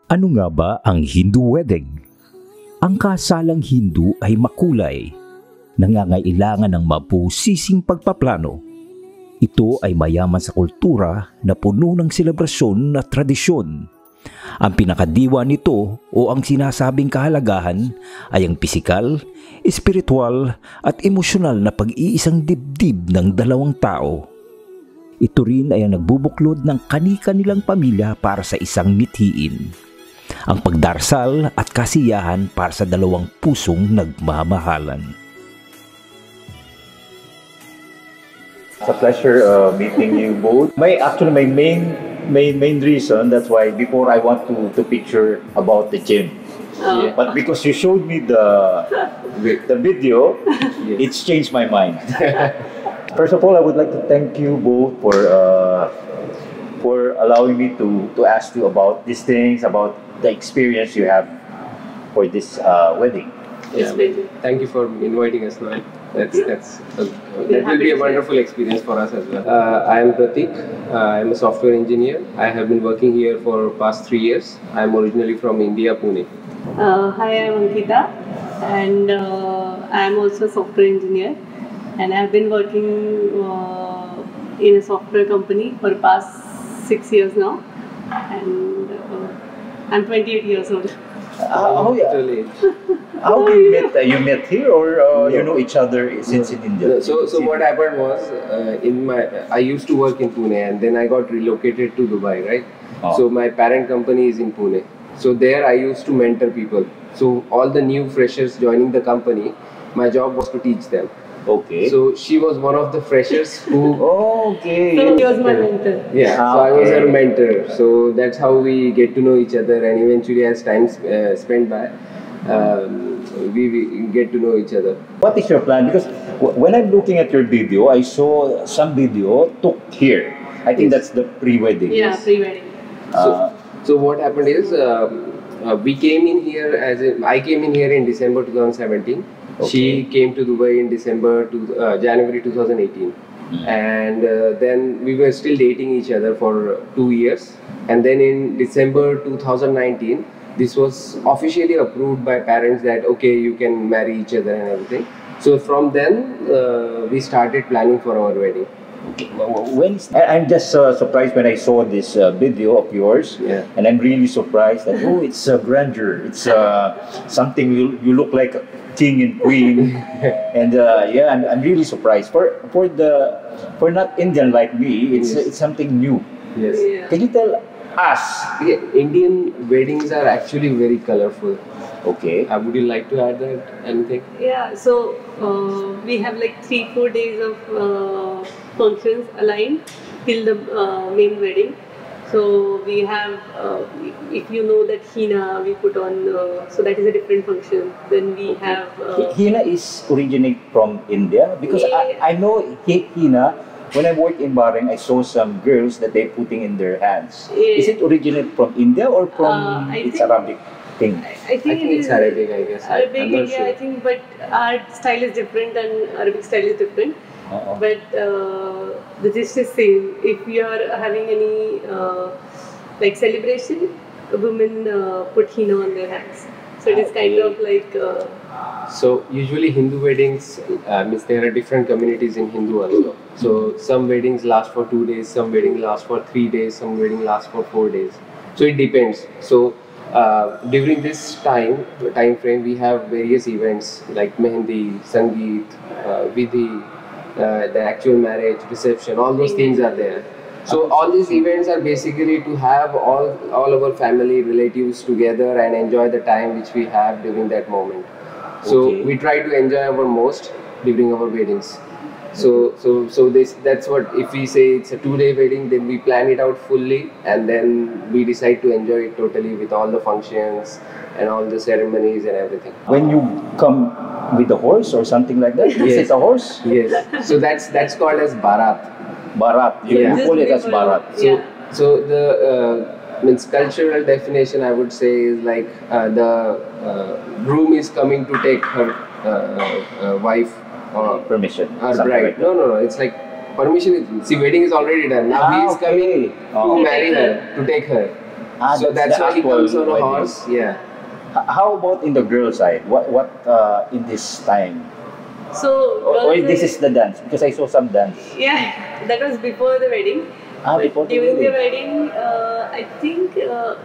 Ano nga ba ang Hindu wedding? Ang kasalang Hindu ay makulay, nangangailangan ng mabusising pagpaplano. Ito ay mayaman sa kultura na puno ng selebrasyon at tradisyon. Ang pinakadiwa nito o ang sinasabing kahalagahan ay ang pisikal, espiritual at emosyonal na pag-iisang dibdib ng dalawang tao. Ito rin ay ang nagbubuklod ng kani-kanilang pamilya para sa isang mithiin. Ang pagdarsal at kasiyahan para sa dalawang pusong nagmamahalan. It's a pleasure meeting you both. My main reason, that's why before I want to picture about the gym. But because you showed me the video, it's changed my mind. First of all, I would like to thank you both for allowing me to ask you about these things, about the experience you have for this wedding. Yeah, thank you for inviting us, Noel. That will be a wonderful experience for us as well. I am Pratik. I am a software engineer. I have been working here for past 3 years. I am originally from India, Pune. Hi, I am Ankita, and I am also a software engineer. And I have been working in a software company for the past 6 years now. And I'm 28 years old. How you met here, or you know each other since in India? So what happened was, I used to work in Pune, and then I got relocated to Dubai, right? So my parent company is in Pune. So there I used to mentor people. So all the new freshers joining the company, my job was to teach them. Okay. So she was one of the freshers who. Okay. So he was my mentor. Yeah. So I was her mentor. So that's how we get to know each other, and eventually, as time spent by, we get to know each other. What is your plan? Because when I'm looking at your video, I saw some video took here. I think that's the pre-wedding. Yeah, pre-wedding. So what happened is, we came in here I came in here in December 2017. Okay. She came to Dubai in January 2018. And then we were still dating each other for 2 years. And then in December 2019, this was officially approved by parents that okay, you can marry each other and everything. So from then, we started planning for our wedding. I'm just surprised when I saw this video of yours, and I'm really surprised that it's grandeur. It's something you look like a king and queen, and I'm really surprised for not Indian like me. It's something new. Yes. Yeah. Can you tell us? Yeah, Indian weddings are actually very colorful. Okay. Would you like to add that anything? Yeah. So we have like 3-4 days of functions aligned till the main wedding. So we have, if you know that henna we put on, so that is a different function. Then we have... henna is originate from India? Because I know henna, when I worked in Bahrain, I saw some girls that they're putting in their hands. Is it originate from India or from its Arabic thing? I think it's Arabic, I guess. Arabic, I'm not India, sure. I think, but our style is different and Arabic style is different. But the gist is same. If you are having any like celebration, women put henna on their hands. So it is kind of like. So usually Hindu weddings means there are different communities in Hindu also. So some weddings last for 2 days, some weddings last for 3 days, some wedding lasts for 4 days. So it depends. So during this time frame, we have various events like Mehendi, Sangeet, Vidhi, the actual marriage, reception, all those things are there. So all these events are basically to have all our family relatives together and enjoy the time which we have during that moment. So we try to enjoy our most during our weddings. So that's what, if we say it's a 2-day wedding, then we plan it out fully and then we decide to enjoy it totally with all the functions and all the ceremonies and everything. When you come with a horse or something like that, is it a horse? Yes. So that's called as Baarat. Baarat. You call it as Baarat. So the means cultural definition, I would say, is like the groom is coming to take her wife or permission. Her bride. Like no. It's like permission. See, wedding is already done. Now he is coming to marry her, to take her. So that's why he comes on a horse. Yeah. How about in the girl side? What in this time? So Or this is the dance because I saw some dance. yeah, that was before the wedding. Before the During wedding. the wedding, I think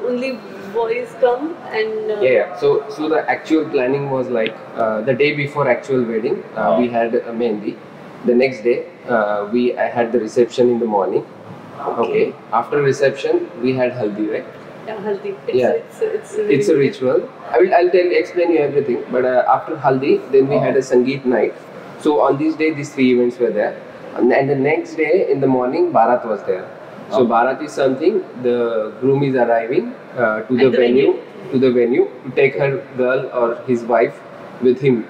only boys come and. Yeah. So the actual planning was like the day before actual wedding, we had a mehndi. The next day, I had the reception in the morning. Okay. After reception, we had haldi, right? Yeah, haldi. It's a ritual. I'll explain you everything. But after haldi, then we had a Sangeet night. So on this day, these three events were there. And the next day in the morning, Baarat was there. So Baarat is something, the groom is arriving to the venue to take her girl or his wife with him.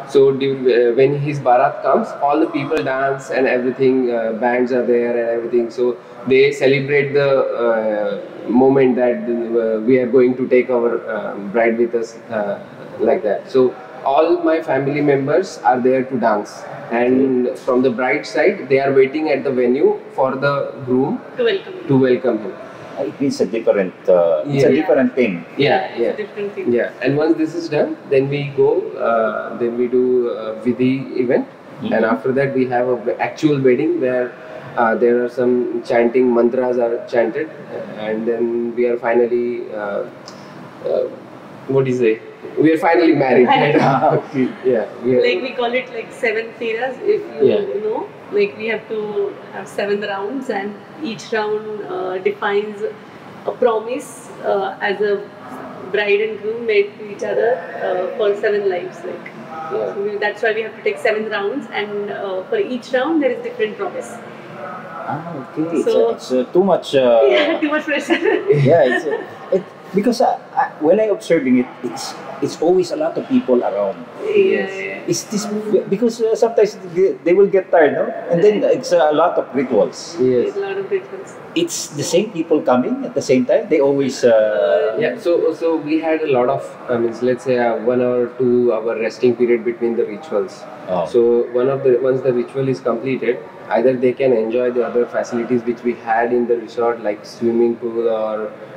So when his Baarat comes, all the people dance and everything, bands are there and everything. So they celebrate the moment that we are going to take our bride with us, like that. So all my family members are there to dance, and from the bride side, they are waiting at the venue for the groom to welcome him. It means a different. It's a different thing. Yeah. It's a different thing. Yeah, and once this is done, then we go, then we do Vidhi event, and after that we have a actual wedding where there are some chanting, mantras are chanted, and then we are finally, what do you say? We are finally married. Yeah. Like we call it like 7 feras, if you know. Like we have to have 7 rounds, and each round defines a promise as a bride and groom made to each other for 7 lives. Like so that's why we have to take 7 rounds, and for each round there is different promise. Okay. So it's too much. Too much pressure. Yeah, because when I observing it, it's always a lot of people around. Is this because sometimes they will get tired, no? And then it's a lot of rituals. Yes. A lot of rituals. It's the same people coming at the same time. They always. Yeah. So we had a lot of, let's say 1 or 2 hour resting period between the rituals. So once the ritual is completed, either they can enjoy the other facilities which we had in the resort, like swimming pool,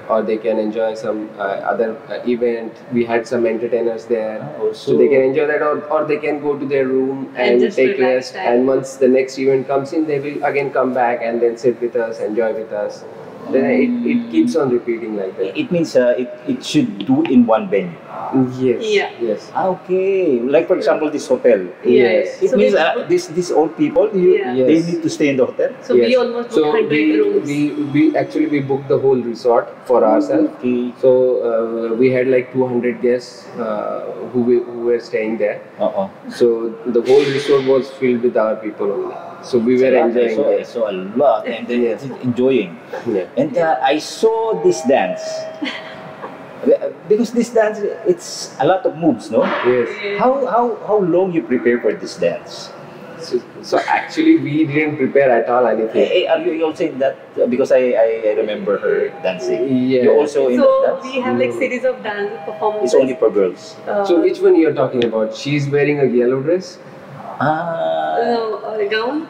or they can enjoy some other event. We had some entertainers there, so they can enjoy that, or they can go to their room and take rest. And once the next event comes in, they will again come back and then sit with us, enjoy with us. Then it keeps on repeating like that. It means it should do in one venue. Yes. Yeah. Yes. Okay. Like for example, this hotel. Yes. It means these old people, they need to stay in the hotel. So we almost booked 100 rooms. We booked the whole resort for ourselves. Okay. So we had like 200 guests who were staying there. So the whole resort was filled with our people only. So we were enjoying it. So a lot, and then enjoying. Yeah. And I saw this dance. Because this dance, it's a lot of moves, no? Yes. How long you prepare for this dance? So actually, we didn't prepare at all anything. Are you also in that? Because I remember her dancing. Yeah. You're also in that So dance? we have like series of dance performances. It's only for girls. So which one you're talking about? She's wearing a yellow dress? A gown.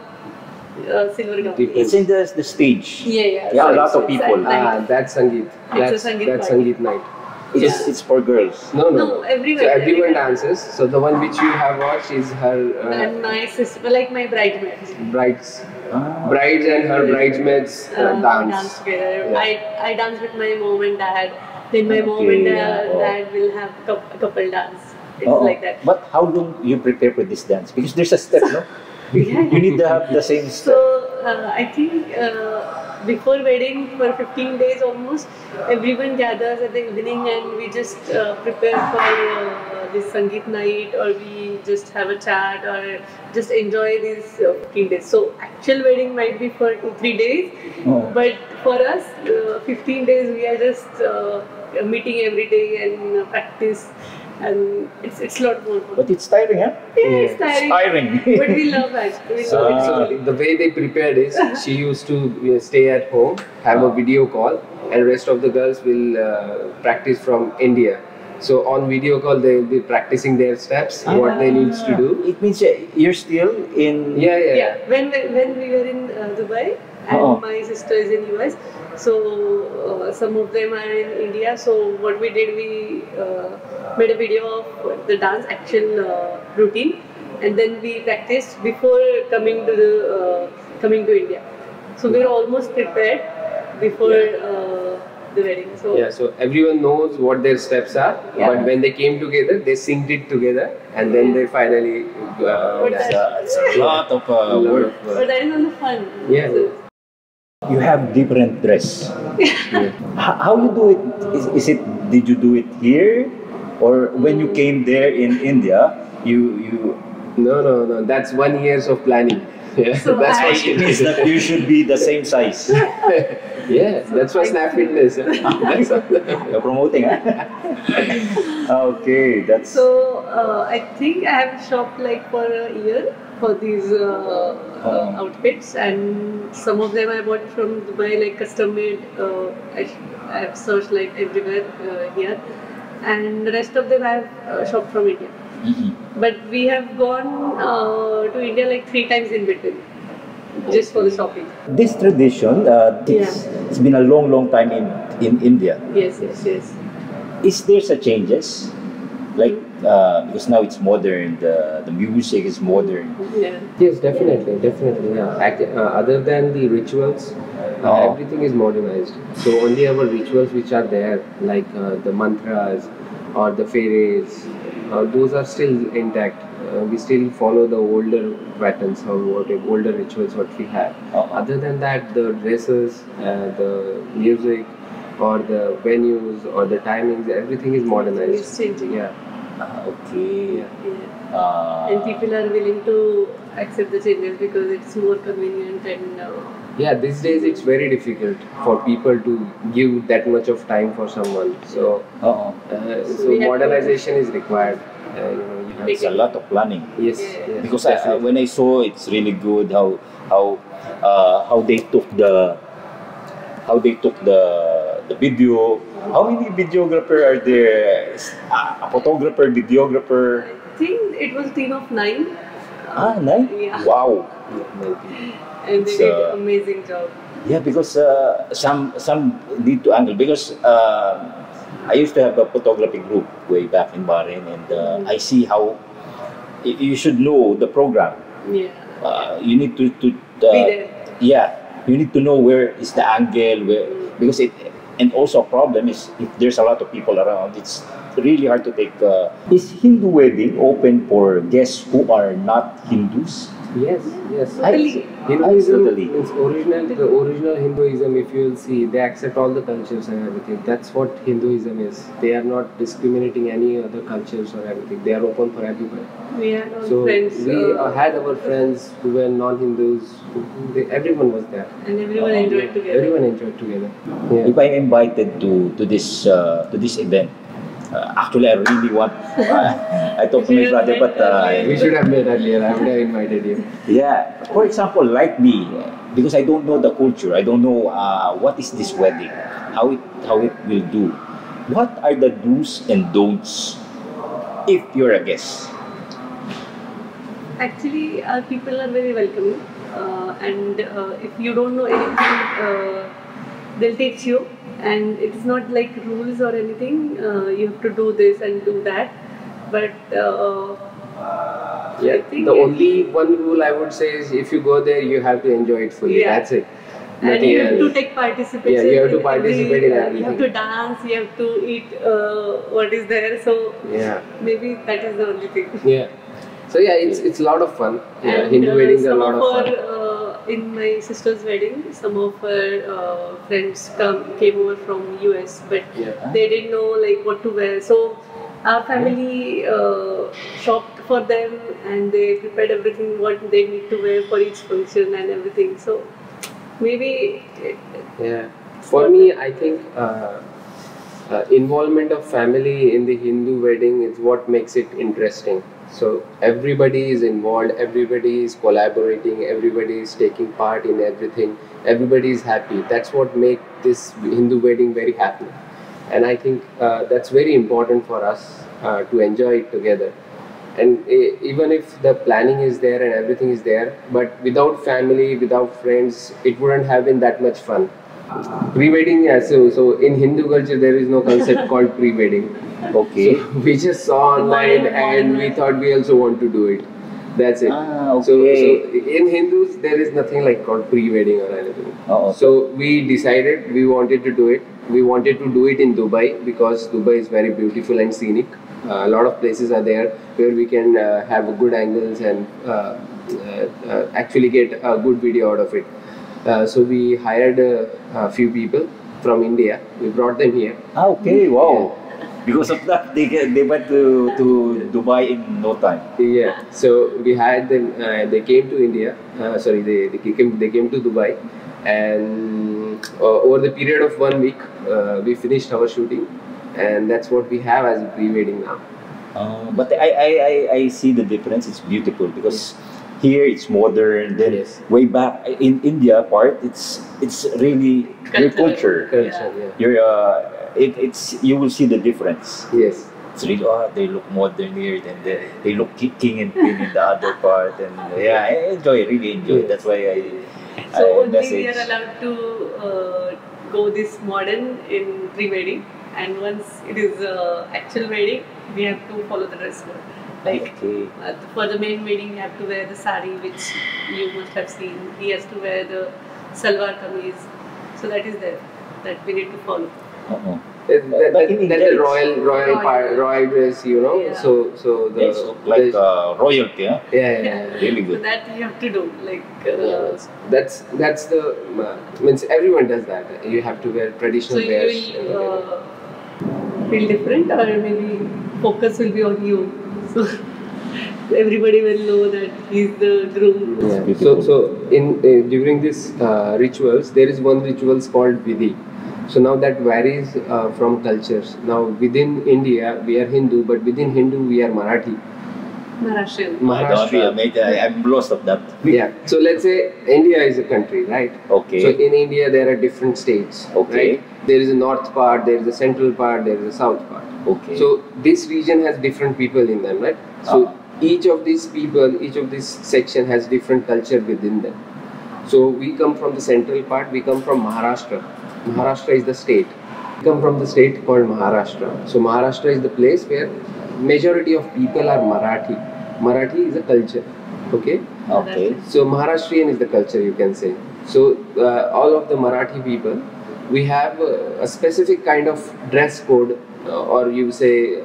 Silver gown. It's in the stage. Yeah. Yeah, So a lot of it's people. at night. That's Sangeet. It's a Sangeet That's party. Sangeet night. It's for girls. No. Everyone. So everyone dances. So the one which you have watched is her And my sister, like my bridesmaids. brides and her bridesmaids dance. Together. Yeah. I dance with my mom and dad. Then my mom and dad will have a couple dance. It's like that. But how long you prepare for this dance? Because there's a step, no? Yeah. You need to have the same step. So I think before wedding for 15 days almost, everyone gathers at the evening and we just prepare for this Sangeet night, or we just have a chat or just enjoy these 15 days. So actual wedding might be for 2-3 days, but for us 15 days we are just meeting every day and practice. And it's a lot more fun. But it's tiring, huh? Yeah, it's tiring. But we love it. So the way they prepared is, she used to stay at home, have a video call, and rest of the girls will practice from India. So on video call, they will be practicing their steps, what they need to do. It means you're still in. Yeah. When we were in Dubai, and my sister is in US. So some of them are in India. So what we did, we made a video of the dance actual routine, and then we practiced before coming to India. So we were almost prepared before the wedding. So so everyone knows what their steps are, but when they came together, they synced it together, and then they finally. It's a lot of work. But that is also fun. Yeah. So, You have different dress. How you do it? Is it? Did you do it here, or when you came there in India? You. No. That's 1 year of planning. Yeah, So that's I- what It means that you should be the same size. Yeah, that's what Snap Fitness. That's You're promoting, huh? Okay, that's. So I think I have shopped like for a year for these outfits, and some of them I bought from Dubai, like custom made. I have searched like everywhere here, and the rest of them I have shopped from India. But we have gone to India like 3 times in between, just for the shopping. This tradition, it's been a long time in India. Yes. Is there some changes? Like, because now it's modern, the music is modern. Yeah. Yes, definitely. Yeah. Other than the rituals, everything is modernized. So only our rituals which are there, like the mantras or the fairies, those are still intact. We still follow the older patterns or older rituals what we have. Other than that, the dresses, the music, or the venues or the timings, everything is modernized. It's changing. Yeah. Okay. And people are willing to accept the changes because it's more convenient and. Yeah, these days it's very difficult for people to give that much of time for someone. So, so we have modernization is required. You have It's a lot of planning. yes, Yeah. yes. Because when I saw, it's really good how they took the video. How many videographer are there? A photographer, videographer. I think it was a team of 9. 9? Yeah. Wow. And they It's, did an amazing job. Yeah, because some need to angle. Because I used to have a photography group way back in Bahrain, and I see how you should know the program. Yeah. You need to Be there. yeah, you need to know where is the angle, because it, and also a problem is if there's a lot of people around, it's really hard to take. Is Hindu wedding open for guests who are not Hindus? Yes. Totally. Hinduism, Totally. the original Hinduism, if you will see, they accept all the cultures and everything. That's what Hinduism is. They are not discriminating any other cultures or everything. They are open for everybody. We had our So friends. we had our friends who were non-Hindus. Everyone was there. And everyone enjoyed together. Everyone enjoyed together. Yeah. If I'm invited to this event, actually I really want. I talked to my brother, but We should have met earlier. I would have invited you. yeah. For example, like me, because I don't know the culture, I don't know what is this wedding, how it will do. What are the do's and don'ts if you're a guest? Actually, our people are very welcoming. And if you don't know anything, they'll teach you. And it's not like rules or anything. You have to do this and do that. But I think The only one rule I would say is if you go there, you have to enjoy it fully. Yeah. That's it. and Nothing you have to else. take participation. Yeah, you have to in participate in You have everything. to dance. You have to eat what is there. So Yeah. maybe that is the only thing. Yeah. So yeah, it's a lot of fun. Yeah, And, Hindu weddings are a some lot of our, fun. in my sister's wedding, some of her friends came over from US, but Yeah. they didn't know like what to wear. So our family shopped for them, and they prepared everything what they need to wear for each function and everything. So maybe Yeah. For me, I think involvement of family in the Hindu wedding is what makes it interesting. So everybody is involved, everybody is collaborating, everybody is taking part in everything, everybody is happy. That's what makes this Hindu wedding very happy. And I think that's very important for us to enjoy it together. And even if the planning is there and everything is there, but without family, without friends, it wouldn't have been that much fun. Pre-wedding, yeah, so in Hindu culture there is no concept called pre-wedding. Okay. So we just saw online and we thought we also want to do it. That's it. Okay. So in Hindus there is nothing like called pre-wedding or anything. Oh, okay. So we decided we wanted to do it. We wanted to do it in Dubai because Dubai is very beautiful and scenic. A lot of places are there where we can have good angles and actually get a good video out of it. So we hired a few people from India. We brought them here. Okay, wow. Because of that, they went to Dubai in no time. Yeah. So we hired them. They came to India. Sorry, they came to Dubai, and over the period of 1 week, we finished our shooting, and that's what we have as a pre-wedding now. But I see the difference. It's beautiful because here it's modern. Then way back in India part, it's really your culture. Yeah. Your it's you will see the difference. Yes. It's really they look modern here, then they look king and queen in the other part, and yeah, I really enjoy. That's why So only message. we are allowed to go this modern in pre-wedding, and once it is actual wedding, we have to follow the dress code. Like for the main wedding, we have to wear the sari, which you must have seen. He has to wear the salwar kameez. So that is there that we need to follow. That's a royal dress, you know. Yeah. So the It's like royalty, huh? yeah. Really So good. that we have to do. Like That's the means everyone does that. You have to wear so traditional you wears. will feel different, or maybe focus will be on you. So everybody will know that he's the groom. Yeah. So in during this rituals, there is one rituals called Vidhi. So now that varies from cultures. Now within India we are Hindu, but within Hindu we are Marathi. Maharashtrian. I'm lost of that. Yeah. So let's say India is a country, right? Okay. So in India there are different states. Okay. Right? There is a north part, there is a central part, there is a south part. Okay. So this region has different people in them, right? So each of these people, each of this section has different culture within them. So we come from the central part. We come from Maharashtra. Maharashtra is the state. We come from the state called Maharashtra. So Maharashtra is the place where majority of people are Marathi. Marathi is a culture. Okay. Okay. So Maharashtrian is the culture, you can say. So all of the Marathi people, we have a specific kind of dress code, or you say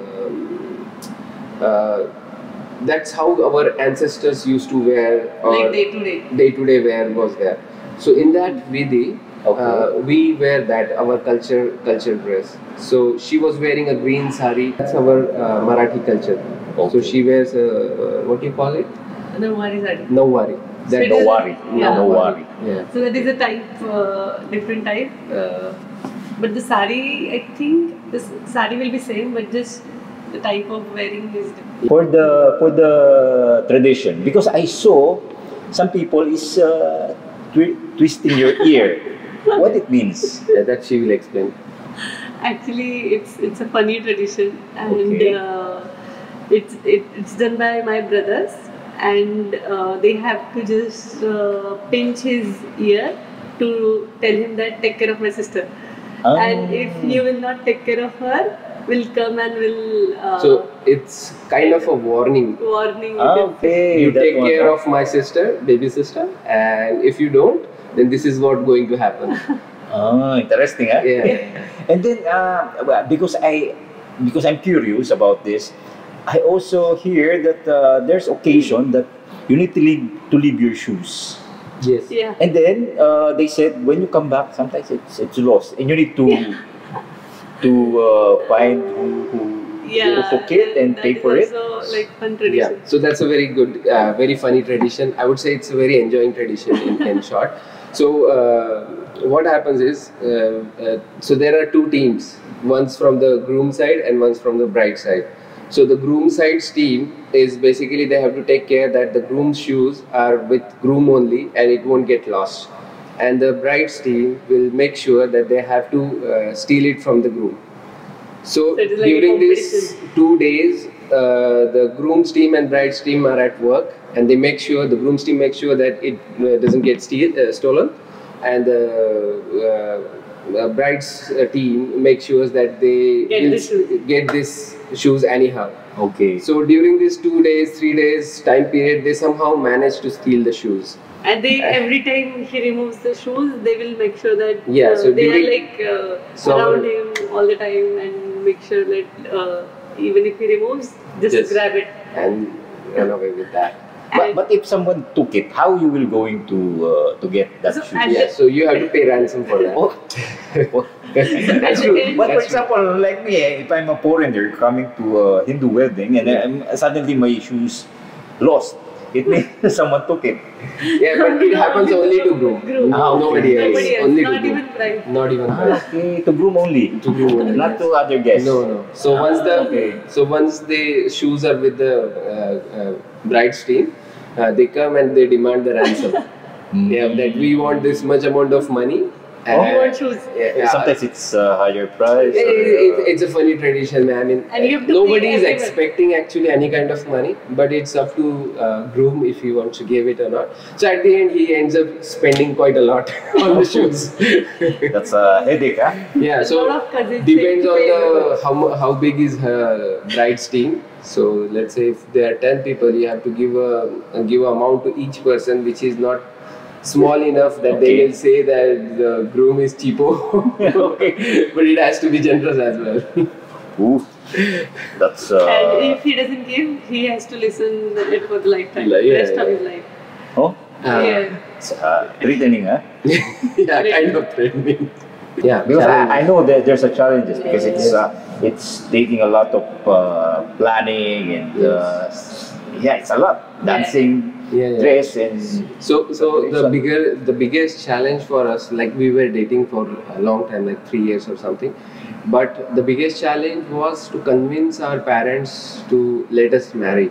that's how our ancestors used to wear, or Like day to day. day-to-day wear was there. So in that Vidhi, we wear that, our culture dress. So she was wearing a green sari. That's our Marathi culture. Okay. So she wears what do you call it? Nawari sari. Nawari. That No worry. Yeah. No worry. Yeah. So that is a type, different type. But the sari, I think the sari will be same, but just the type of wearing is different. For the tradition, because I saw some people is twisting your ear. What it means? Yeah, that she will explain. Actually, it's a funny tradition, and Okay. it's done by my brothers, and they have to just pinch his ear to tell him that take care of my sister, and if you will not take care of her, will come and will. So it's kind of a warning. Warning. Okay. You that take one, care huh? of my sister, baby sister, and if you don't, then this is what going to happen. Oh, interesting, huh? Yeah. And then because I'm curious about this, I also hear that there's occasion that you need to leave your shoes. Yes. Yeah. And then they said when you come back, sometimes it's lost, and you need to find who took it and that pay is for it. also like fun tradition. Yeah. So that's a very good, very funny tradition. I would say it's a very enjoying tradition in short. So what happens is, so there are two teams. One's from the groom side and one's from the bride side. So the groom side's team is basically they have to take care that the groom's shoes are with groom only and it won't get lost. And the bride's team will make sure that they have to steal it from the groom. So it is like a during these competition. 2 days, the groom's team and bride's team are at work, and they make sure the groom's team makes sure that it doesn't get stolen, and the bride's team makes sure that they get these shoes anyhow. Okay. So during these 2 days, 3 days time period, they somehow manage to steal the shoes. And they every time he removes the shoes, they will make sure that so they are during- like around him all the time and make sure that even if he removes, just grab it. And run away with that. But if someone took it, how you will going to get that So, shoe? and Yeah, so you have to pay ransom for that. Oh. That's true. But for That's true. example, like me, if I'm a foreigner coming to a Hindu wedding and suddenly my shoes lost, it means someone took it. Yeah, but it happens only to groom. Groom. Nobody else. Nobody else, Only not to groom. even bride. Not even bride. Okay, to groom only. To groom only. Not to other guests. No. So once the shoes are with the bride's team, they come and they demand the ransom. Yeah, that we want this much amount of money. You want shoes. Yeah, Sometimes it's a higher price. It's a funny tradition, man. I mean, And you have to nobody pay is everyone. expecting actually any kind of money, but it's up to groom if he wants to give it or not. So at the end, he ends up spending quite a lot on the shoes. That's a headache, huh? Yeah, so lot of cousins depends say on to the how big is her bride's team. So let's say if there are 10 people, you have to give a amount to each person, which is not small enough that they Okay. will say that the groom is cheapo. Okay, but it has to be generous as well. Ooh, that's And if he doesn't give, he has to listen it for the lifetime, Yeah, rest of yeah. his life. oh, Yeah. it's, threatening, huh? Yeah, kind of threatening. Yeah, Because challenge. I know that there's a challenges because it's taking a lot of planning and yeah, it's a lot dancing, Yeah. dress and So the biggest challenge for us, like we were dating for a long time, like 3 years or something, but the biggest challenge was to convince our parents to let us marry.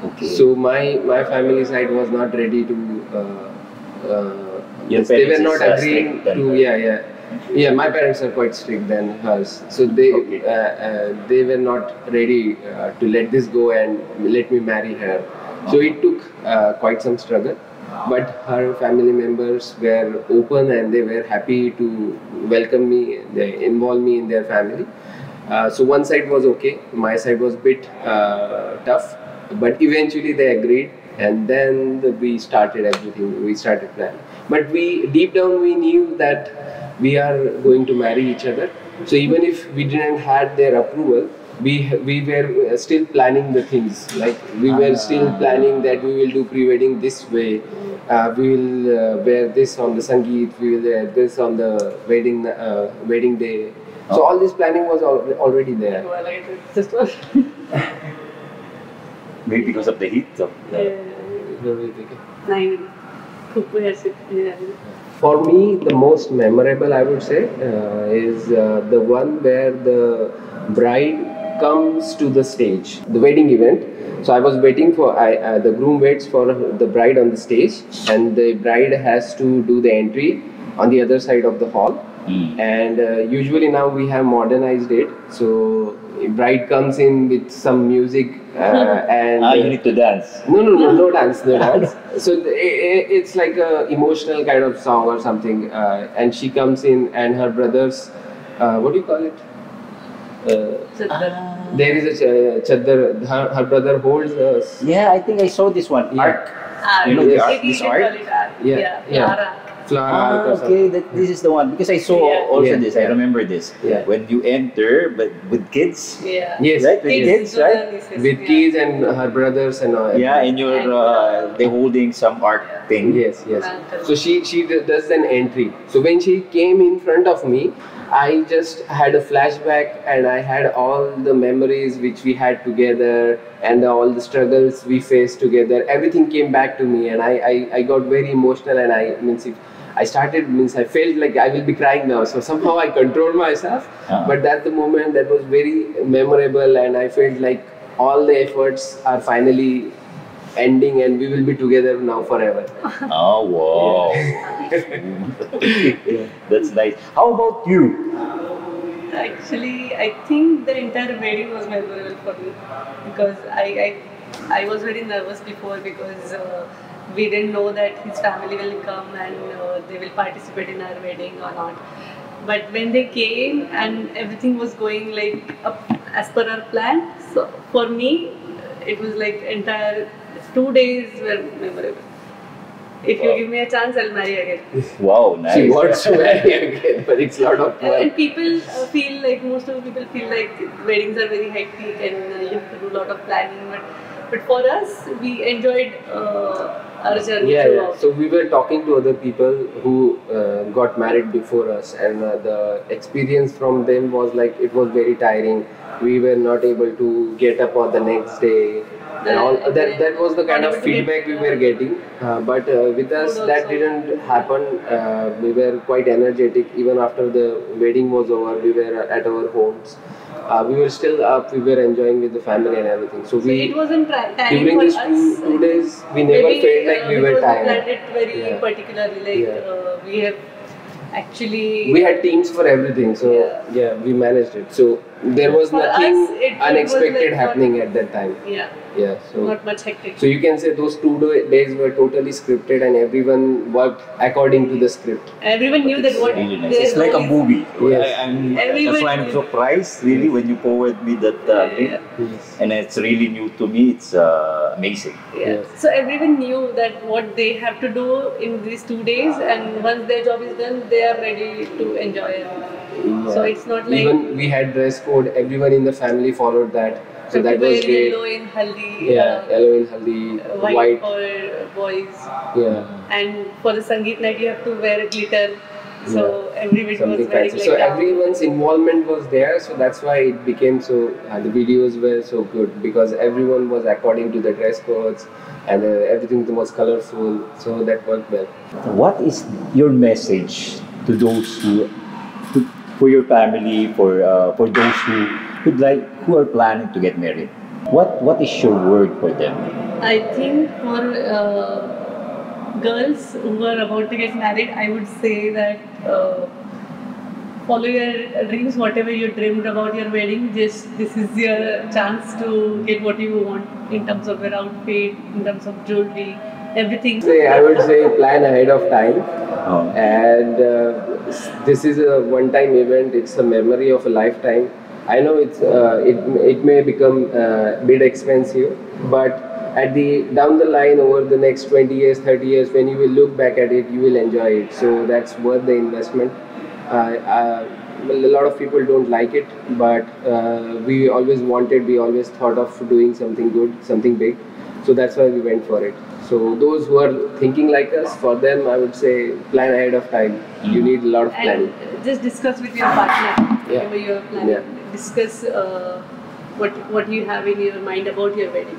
okay. So my family side was not ready to. Your they were parents not is, agreeing strict then, to. right? Yeah. My parents are quite strict than hers, so they were not ready to let this go and let me marry her. So it took quite some struggle, but her family members were open and they were happy to welcome me. They involved me in their family. So one side was okay, my side was a bit tough, but eventually they agreed, and then we started everything. We started planning, but deep down we knew that we are going to marry each other. So even if we didn't had their approval, we were still planning the things. Like we were still planning that we will do pre-wedding this way. We will wear this on the Sangeet. We will wear this on the wedding day. So all this planning was already there. Well, like, it's just one. Maybe because of the heat. So, Naina. Yeah. For me, the most memorable, I would say, is the one where the bride comes to the stage, the wedding event. So I was waiting for the groom waits for the bride on the stage, and the bride has to do the entry on the other side of the hall. And usually now we have modernized it. So bride comes in with some music and you need to dance. no dance. So it's like a emotional kind of song or something, and she comes in and her brothers, what do you call it? There is a chadar. Her brother holds a Yeah, I think I saw this one. Yeah. Arc. Art. You know the art, You this can art? call it art. Yeah. Flower. flower arc or something. Okay, this is the one because I saw Yeah. also Yeah. this. I remember this. Yeah. When you enter, but with kids. Yeah. Yes, Right, with yes. kids, right? With kids and her brothers and all. Yeah, and you're they holding some art thing. Yes, yes. Lantern. So she does an entry. So when she came in front of me, I just had a flashback and I had all the memories which we had together and all the struggles we faced together. Everything came back to me and I got very emotional and I felt like I will be crying now. So somehow I controlled myself. But at the moment that was very memorable and I felt like all the efforts are finally ending and we will be together now forever. Oh wow, that's nice. How about you? Actually, I think the entire wedding was memorable for me because I was very nervous before because we didn't know that his family will come and they will participate in our wedding or not. But when they came and everything was going like up as per our plan, so for me it was like entire 2 days were memorable. If you give me a chance, I'll marry again. Wow, nice. She wants to marry again, but it's a lot of fun. And people feel like, most of the people feel like weddings are very hectic and you have to do a lot of planning. But for us, we enjoyed our journey throughout. So we were talking to other people who got married before us, and the experience from them was like it was very tiring. We were not able to get up on the next day. And all that was the kind of feedback we were getting, but with us that didn't happen. We were quite energetic even after the wedding was over. We were at our homes. We were still up. We were enjoying with the family and everything. So it wasn't tiring during for these us. 2 days, we never felt like we were tired. We planned it very particularly. Like we have actually. We had teams for everything, so we managed it. So there was for nothing us, unexpected was like happening at that time. So not much hectic. So you can say those 2 days were totally scripted, and everyone worked according to the script. Everyone knew that what really nice. It's like a movie. Yes. That's why I'm surprised really when you forward me that link. And it's really new to me. It's amazing. So everyone knew that what they have to do in these 2 days, and once their job is done, they are ready to enjoy it. So it's not like even we had dress code. Everyone in the family followed that. So that was great. Yellow in Haldi. Yellow in Haldi. White for boys. And for the Sangeet night, you have to wear glitter. So every bit was very fancy. So everyone's involvement was there. So that's why it became so. The videos were so good because everyone was according to the dress codes, and everything was colorful. So that worked well. What is your message to those for your family, for those who are planning to get married? What is your word for them? I think for girls who are about to get married, I would say that follow your dreams, whatever you dreamed about your wedding. This is your chance to get what you want in terms of your outfit, in terms of jewelry, everything. I would say plan ahead of time, and this is a one-time event. It's a memory of a lifetime. I know it may become a bit expensive, but down the line, over the next 20 years, 30 years, when you will look back at it, you will enjoy it. So that's worth the investment. A lot of people don't like it, but we always thought of doing something good, something big. So that's why we went for it. So those who are thinking like us, for them, I would say plan ahead of time. You need a lot of planning. And just discuss with your partner whatever you are planning. Discuss what you have in your mind about your wedding.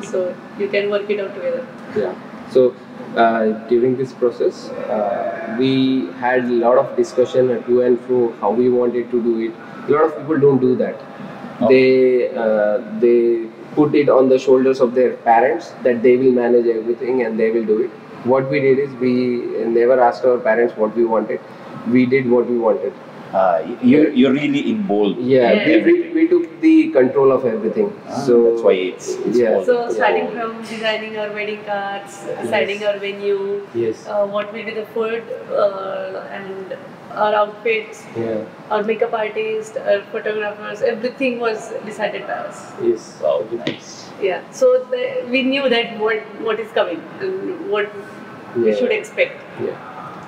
So you can work it out together. So during this process, we had a lot of discussion to and fro how we wanted to do it. A lot of people don't do that. They put it on the shoulders of their parents that they will manage everything and they will do it. What we did is we never asked our parents what we wanted. We did what we wanted. You're really involved. We took the control of everything. So that's why it's So starting from designing our wedding cards, deciding our venue, what will be the food, and our outfits, our makeup artist, our photographers, everything was decided by us. Wow, nice. So we knew that what is coming and what we should expect.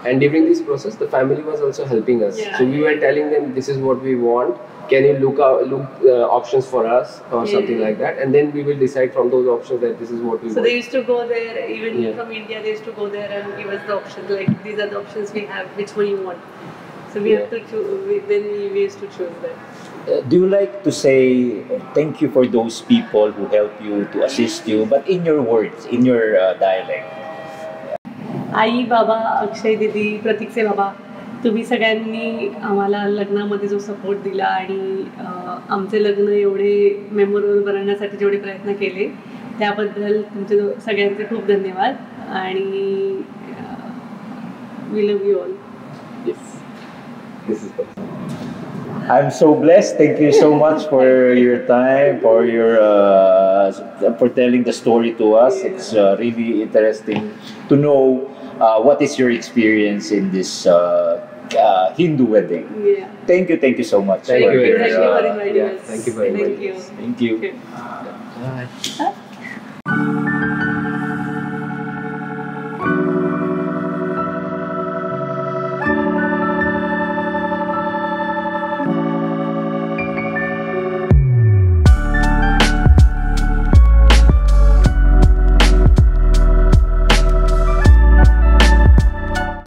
And during this process, the family was also helping us. So we were telling them, this is what we want. Can you look options for us or something like that? And then we will decide from those options that this is what we want. So they used to go there, even from India, they used to go there and give us the options. Like, these are the options we have, which one you want. So we have to choose, then we used to choose that. Do you like to say thank you for those people who help you, to assist you, but in your words, in your dialect? आई, बाबा, अक्षय, दीदी, प्रतीकचे बाबा, तुम्ही सगळ्यांनी आम्हाला लग्नामध्ये जो support दिला आणि आमचे लग्न एवढे मेमोरेबल बनवण्यासाठी जेवढे प्रयत्न केले त्याबद्दल तुमचे सगळ्यांचे खूप धन्यवाद आणि we love you all. I'm so blessed. Thank you so much for your time, for for telling the story to us. It's really interesting to know what is your experience in this Hindu wedding. Yeah. Thank you so much. Thank you very much. Thank you for inviting us. Thank you very much. Thank you. Thank you. Okay. Bye.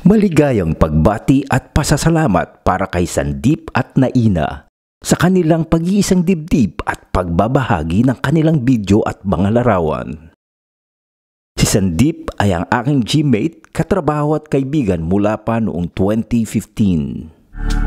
Maligayang pagbati at pasasalamat para kay Sandeep at Naina sa kanilang pag-iisang dibdib at pagbabahagi ng kanilang video at mga larawan. Si Sandeep ay ang aking gymate, katrabaho at kaibigan mula pa noong 2015.